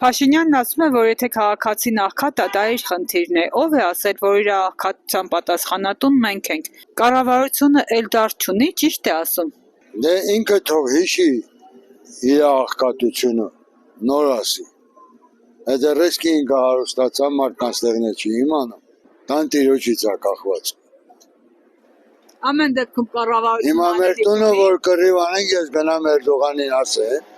Փաշինյանն ասում է, որ եթե քաղաքացին աղքատ է, դա իր խնդիրն է, ով է ասել, որ իր աղքատության պատասխանատուն մենք ենք, կառավարությունը էլ դար չունի, ճիշտ է ասում։ Դե ինքը թող հիշի իր աղքատությունը, նոր ասի, այդ ռեսկի ինքը հարուստացան մարդկանց տեղն է չի իմանում, տանտիրոջից է կախված։ Ամեն դեպքում կառավարությունը Հիմա մեր տունը, որ կռիվ անենք, ես գնամ Էրդողանին ասեմ,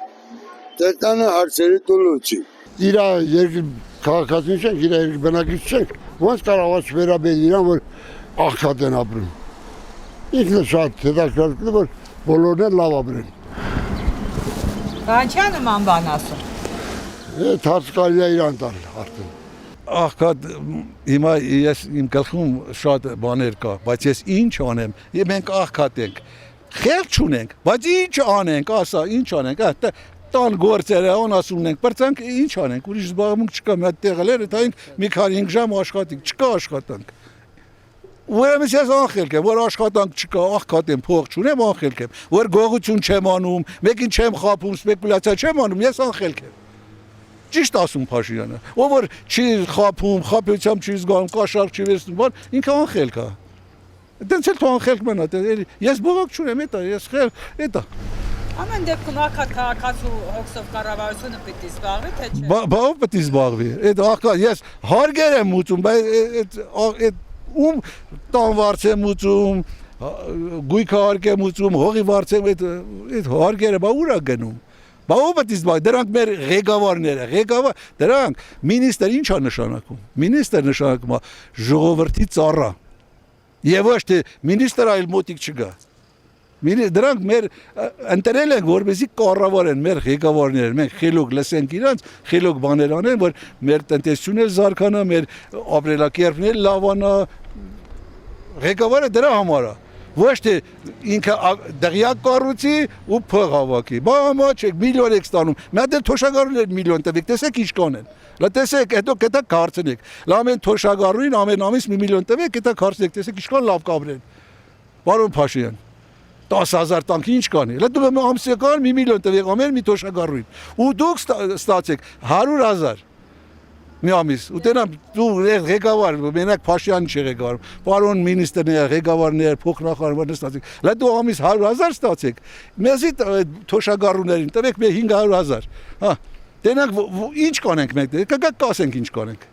դեր տանը հարցերի տուլուցի։ Իր երկրի քաղաքացին չենք, իր երկրի բնակիչ չենք, ոնց կարող է չվերաբերել իրան, որ աղքատ են ապրում։ Ինքն է շատ հետաքրքիր, որ բոլորն են լավ ապրեն։ Կանչյա նման բան ասում։ Այդ հարց կարելի է իրան տալ արդեն։ Աղքատ հիմա ես իմ գլխում շատ բաներ կա, բայց ես ինչ անեմ, մենք աղքատ ենք, խելք չունենք, բայց ինչ անենք, ասա, ինչ անենք, տան գործերը անասուն ենք, բրծանք ինչ անենք, ուրիշ զբաղմունք չկա, մի հատ տեղել դա ենք մի քանի 5 ժամ աշխատենք, չկա աշխատանք։ Ուրեմն ես անխելք եմ, որ աշխատանք չկա, աղքատ եմ, փող չունեմ, անխելք եմ, որ գողություն չեմ անում, մեկին չեմ խաբում, սպեկուլյացիա չեմ անում, ես անխելք եմ։ Ճիշտ ասում Փաշինյանը, ով որ չի խաբում, խաբությամբ չի զգանում, կաշառք չի վերցնում, բան, ինքը անխելք է։ Դենց էլ թող անխելք մնա, ես բողոք չունեմ, էտա, ես խել, էտա։ Ամեն դեպքում աղքատ քաղաքացու հոգսով կառավարությունը պիտի զբաղվի, թե չէ։ Բա ով պետք է զբաղվի։ Այդ աղքատ ես հարգեր եմ ուծում, բայց այդ ում տան վարձ եմ ուծում, գույքը հարկ եմ ուծում, հողի վարձ եմ, այդ հարգերը բա ուր է գնում։ Բա ով պետք է զբաղվի, դրանք մեր ղեկավարները, դրանք մինիստր ինչ է նշանակում։ Մինիստր նշանակում է ժողովրդի ծառա։ Եվ ոչ թե մինիստր այլ մոտիկ չգա։ Դրանք մեր ընտրել ենք, որպեսզի կառավարեն մեր ղեկավարները, մենք խելոք լսենք իրանց, խելոք բաներ անեն, որ մեր տնտեսությունն էլ զարգանա, մեր ապրելակերպն էլ լավանա։ Ղեկավարը դրա համար է։ Ոչ թե ինքը դղյակ կառուցի ու փող հավաքի։ Բա ամա չեք միլիոն եք ստանում։ Մի հատ էլ թոշակառուներ միլիոն տվեք, տեսեք ինչ կանեն։ Լա տեսեք, հետո կետա կարծենեք։ Լա ամեն թոշակառուին ամեն ամիս 1 միլիոն տվեք, կետա կարծենեք, տեսեք ինչ կան լավ կաբրեն։ Պարոն Փաշինյան 10,000 տանկի ինչ կանի։ Լա դու ամսական 1 միլիոն տվեք ամեն մի թոշակառուին։ Ու դուք ստացեք 100,000 մի ամիս, ու տենամ դու ղեկավար, մենակ Փաշինյանը չի ղեկավարում, պարոն մինիստրներ, ղեկավարներ, փոխնախարարներ ստացեք, լա դու ամիս 100,000 ստացեք, մեզի թոշակառուներին տվեք 500,000, հա, տենանք ինչ կանենք մենք, կգակ կասենք ինչ կանենք։